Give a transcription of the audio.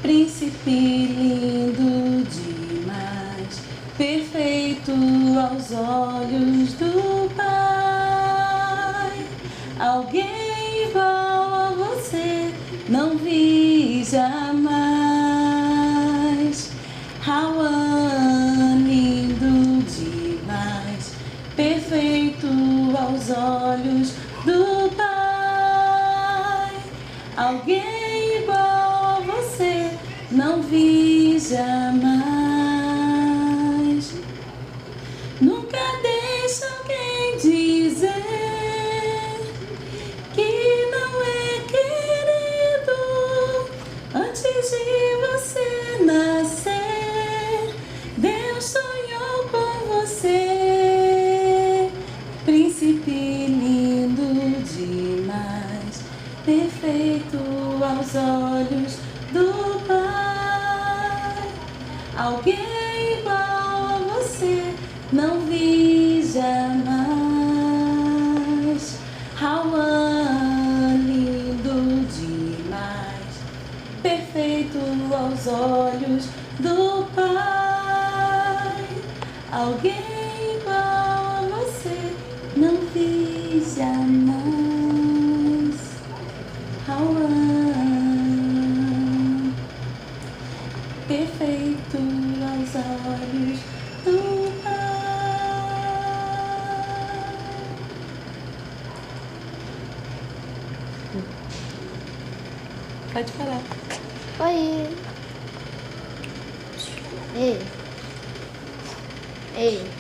príncipe lindo demais, perfeito aos olhos do Pai. Alguém igual a você não vi jamais. Rawan, lindo demais, perfeito aos olhos do Pai. Alguém igual a você não vi jamais. Nunca deixe alguém dizer que não é querido antes de você nascer. Deus sonhou com você, príncipe lindo demais, perfeito aos olhos do Pai. Alguém igual a você não vi jamais. Rawan, lindo demais, perfeito aos olhos do Pai. Alguém igual a você não vi jamais. Rawan, perfeito aos olhos do Pai. Pode parar. Oi. Ei. Ei.